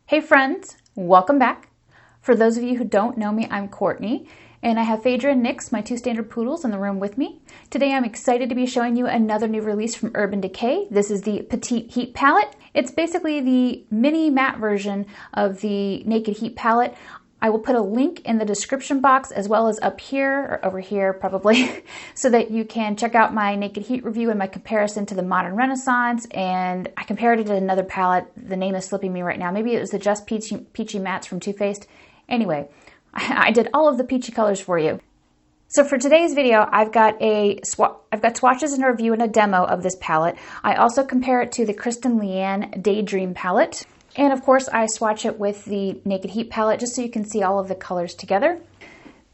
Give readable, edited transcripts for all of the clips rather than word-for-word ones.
Hey friends, welcome back. For those of you who don't know me, I'm Courtney, and I have Phyrra and N-Xtra, my two standard poodles, in the room with me. Today I'm excited to be showing you another new release from Urban Decay. This is the Petite Heat Palette. It's basically the mini matte version of the Naked Heat palette. I will put a link in the description box as well as up here, or over here probably, so that you can check out my Naked Heat review and my comparison to the Modern Renaissance. And I compared it to another palette. The name is slipping me right now. Maybe it was the Just Peachy Mattes from Too Faced. Anyway, I did all of the peachy colors for you. So for today's video, I've got swatches and a review and a demo of this palette. I also compare it to the Kristen Leanne Daydream palette. And of course, I swatch it with the Naked Heat palette just so you can see all of the colors together.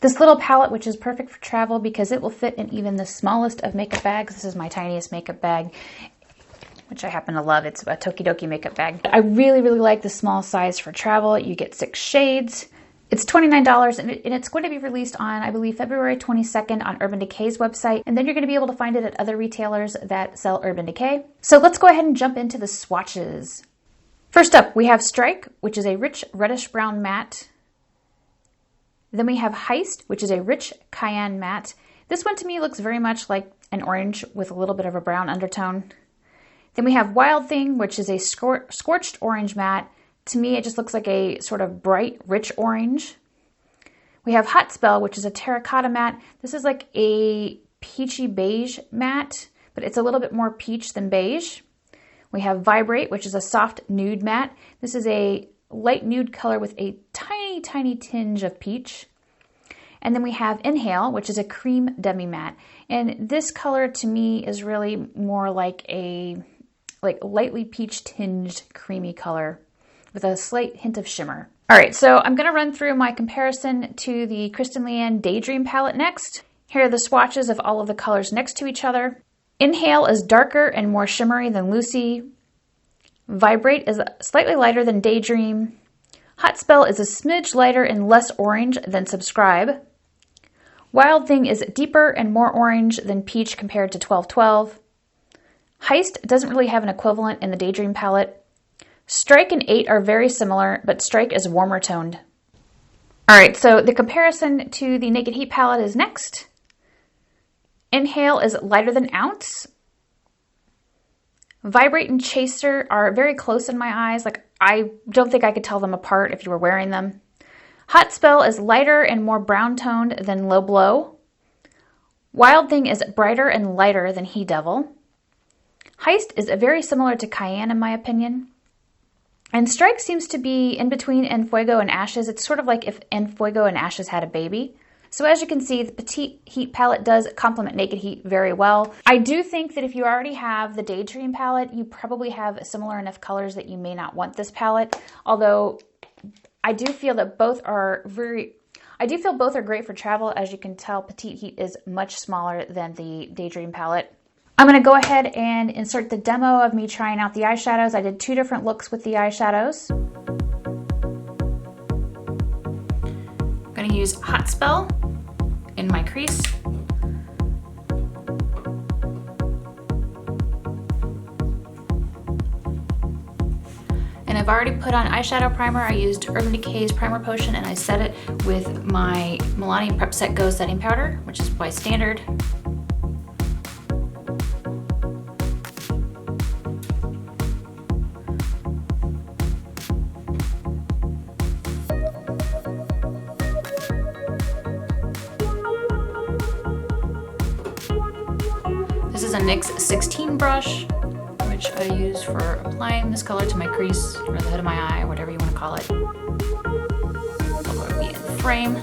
This little palette, which is perfect for travel because it will fit in even the smallest of makeup bags. This is my tiniest makeup bag, which I happen to love. It's a Tokidoki makeup bag. I really, really like the small size for travel. You get 6 shades. It's $29 and it's going to be released on, I believe, February 22nd on Urban Decay's website. And then you're going to be able to find it at other retailers that sell Urban Decay. So let's go ahead and jump into the swatches. First up, we have Strike, which is a rich reddish brown matte. Then we have Heist, which is a rich cayenne matte. This one to me looks very much like an orange with a little bit of a brown undertone. Then we have Wild Thing, which is a scorched orange matte. To me, it just looks like a sort of bright, rich orange. We have Hot Spell, which is a terracotta matte. This is like a peachy beige matte, but it's a little bit more peach than beige. We have Vibrate, which is a soft nude matte. This is a light nude color with a tiny, tiny tinge of peach. And then we have Inhale, which is a cream demi matte. And this color to me is really more like a lightly peach tinged creamy color with a slight hint of shimmer. All right, so I'm gonna run through my comparison to the Kristen Leanne Daydream palette next. Here are the swatches of all of the colors next to each other. Inhale is darker and more shimmery than Lucy. Vibrate is slightly lighter than Daydream. Hot Spell is a smidge lighter and less orange than Subscribe. Wild Thing is deeper and more orange than Peach compared to 1212. Heist doesn't really have an equivalent in the Daydream palette. Strike and 8 are very similar, but Strike is warmer toned. All right, so the comparison to the Naked Heat palette is next. Inhale is lighter than Ounce. Vibrate and Chaser are very close in my eyes. Like, I don't think I could tell them apart if you were wearing them. Hot Spell is lighter and more brown toned than Low Blow. Wild Thing is brighter and lighter than He Devil. Heist is very similar to Cayenne in my opinion. And Strike seems to be in between En Fuego and Ashes. It's sort of like if En Fuego and Ashes had a baby. So as you can see, the Petite Heat palette does complement Naked Heat very well. I do think that if you already have the Daydream palette, you probably have similar enough colors that you may not want this palette. Although I do feel that both are great for travel. As you can tell, Petite Heat is much smaller than the Daydream palette. I'm going to go ahead and insert the demo of me trying out the eyeshadows. I did 2 different looks with the eyeshadows. I'm going to use Hot Spell in my crease. And I've already put on eyeshadow primer. I used Urban Decay's Primer Potion and I set it with my Milani Prep Set Go setting powder, which is by standard. This is a NYX 16 brush, which I use for applying this color to my crease or the head of my eye, whatever you want to call it. It'll be in the frame.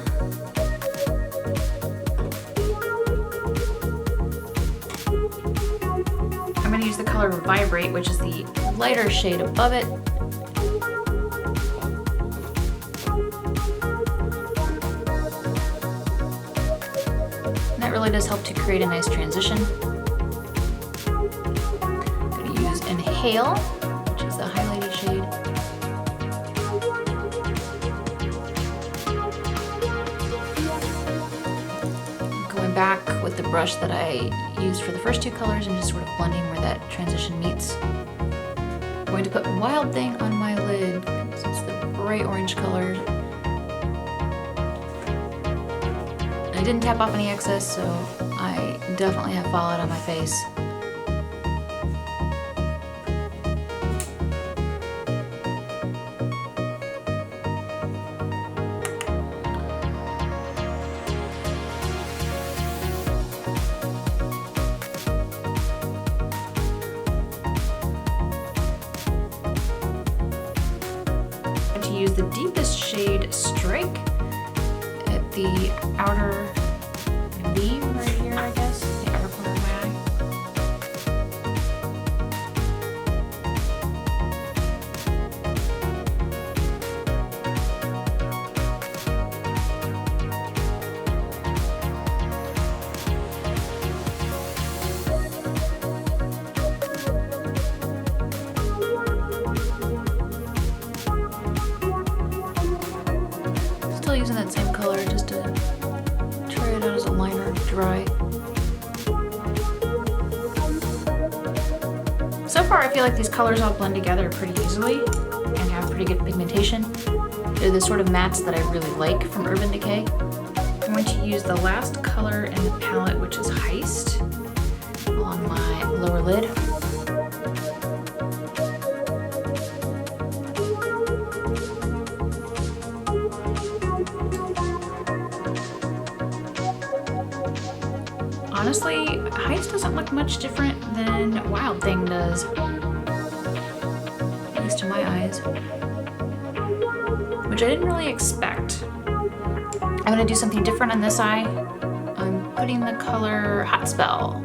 I'm going to use the color Vibrate, which is the lighter shade above it. And that really does help to create a nice transition. Inhale, which is the highlighted shade. Going back with the brush that I used for the first 2 colors and just sort of blending where that transition meets. I'm going to put Wild Thing on my lid since the bright orange colors. I didn't tap off any excess, so I definitely have fallout on my face. Use the deepest shade Strike at the outer V right here, I guess, the outer corner of my eye. Using that same color just to try it out as a liner dry. So far I feel like these colors all blend together pretty easily and have pretty good pigmentation. They're the sort of mattes that I really like from Urban Decay. I'm going to use the last color in the palette, which is Heist, along my lower lid. Honestly, Heist doesn't look much different than Wild Thing does, at least to my eyes, which I didn't really expect. I'm gonna do something different on this eye. I'm putting the color Hot Spell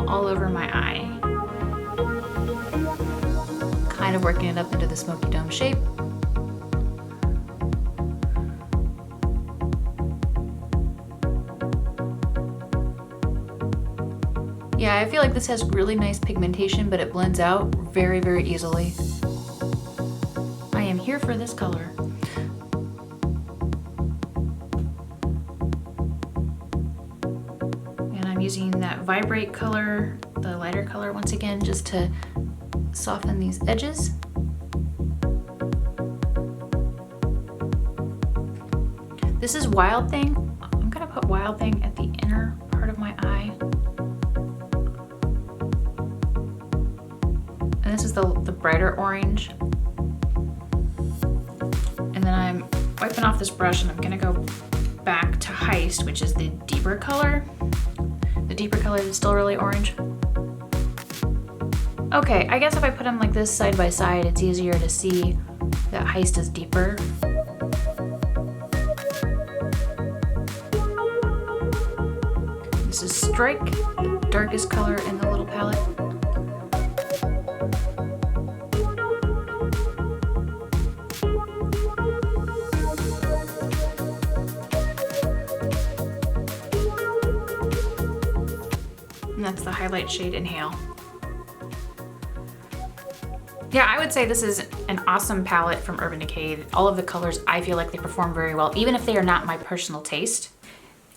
all over my eye, kind of working it up into the smoky dome shape. Yeah, I feel like this has really nice pigmentation, but it blends out very, very easily. I am here for this color. And I'm using that Vibrate color, the lighter color once again, just to soften these edges. This is Wild Thing. I'm gonna put Wild Thing at the inner part of my eye. And this is the brighter orange. And then I'm wiping off this brush and I'm gonna go back to Heist, which is the deeper color. The deeper color is still really orange. Okay, I guess if I put them like this side by side, it's easier to see that Heist is deeper. This is Strike, the darkest color in the little palette. And that's the highlight shade Inhale. Yeah, I would say this is an awesome palette from Urban Decay. All of the colors, I feel like they perform very well, even if they are not my personal taste.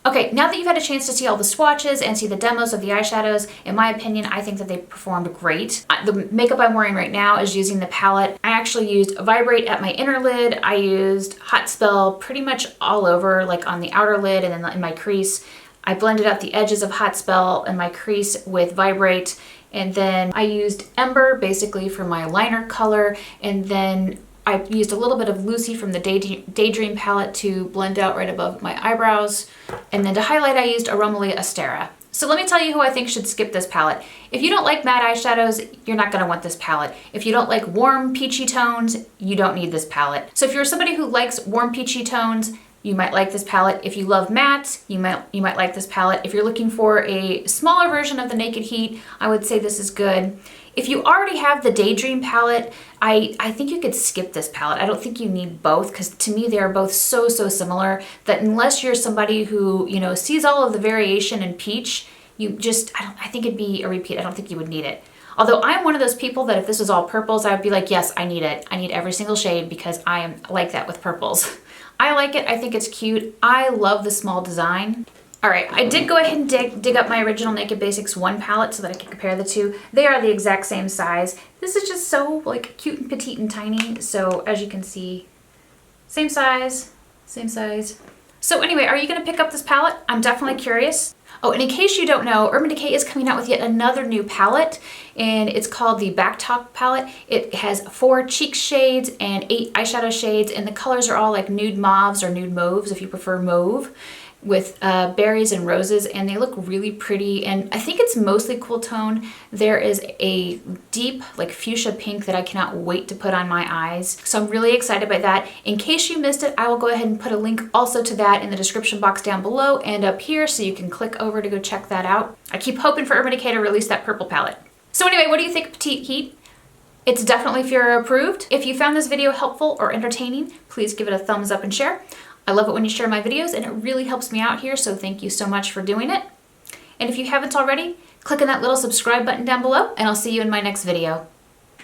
Okay, now that you've had a chance to see all the swatches and see the demos of the eyeshadows, in my opinion, I think that they performed great. The makeup I'm wearing right now is using the palette. I actually used Vibrate at my inner lid. I used Hot Spell pretty much all over, like on the outer lid and then in my crease. I blended out the edges of Hot Spell in my crease with Vibrate, and then I used Ember basically for my liner color, and then I used a little bit of Lucy from the Daydream palette to blend out right above my eyebrows, and then to highlight I used Aromaleigh Ostara. So let me tell you who I think should skip this palette. If you don't like matte eyeshadows, you're not gonna want this palette. If you don't like warm peachy tones, you don't need this palette. So if you're somebody who likes warm peachy tones, you might like this palette. If you love matte, you might like this palette. If you're looking for a smaller version of the Naked Heat, I would say this is good. If you already have the Daydream palette, I think you could skip this palette. I don't think you need both, because to me they are both so similar that unless you're somebody who, you know, sees all of the variation in peach, I think it'd be a repeat. I don't think you would need it. Although I'm one of those people that if this was all purples, I would be like, yes, I need it. I need every single shade because I am like that with purples. I like it, I think it's cute. I love the small design. All right, I did go ahead and dig up my original Naked Basics 1 palette so that I could compare the two. They are the exact same size. This is just so like cute and petite and tiny. So as you can see, same size, same size. So anyway, are you gonna pick up this palette? I'm definitely curious. Oh, and in case you don't know, Urban Decay is coming out with yet another new palette, and it's called the Backtalk palette. It has 4 cheek shades and 8 eyeshadow shades, and the colors are all like nude mauves or nude mauves if you prefer mauve, with berries and roses, and they look really pretty, and I think it's mostly cool tone. There is a deep like fuchsia pink that I cannot wait to put on my eyes, so I'm really excited by that. In case you missed it, I will go ahead and put a link also to that in the description box down below and up here, so you can click over to go check that out. I keep hoping for Urban Decay to release that purple palette. So anyway, what do you think of Petite Heat? It's definitely Phyrra approved. If you found this video helpful or entertaining, please give it a thumbs up and share. I love it when you share my videos, and it really helps me out here, so thank you so much for doing it. And if you haven't already, click on that little subscribe button down below, and I'll see you in my next video.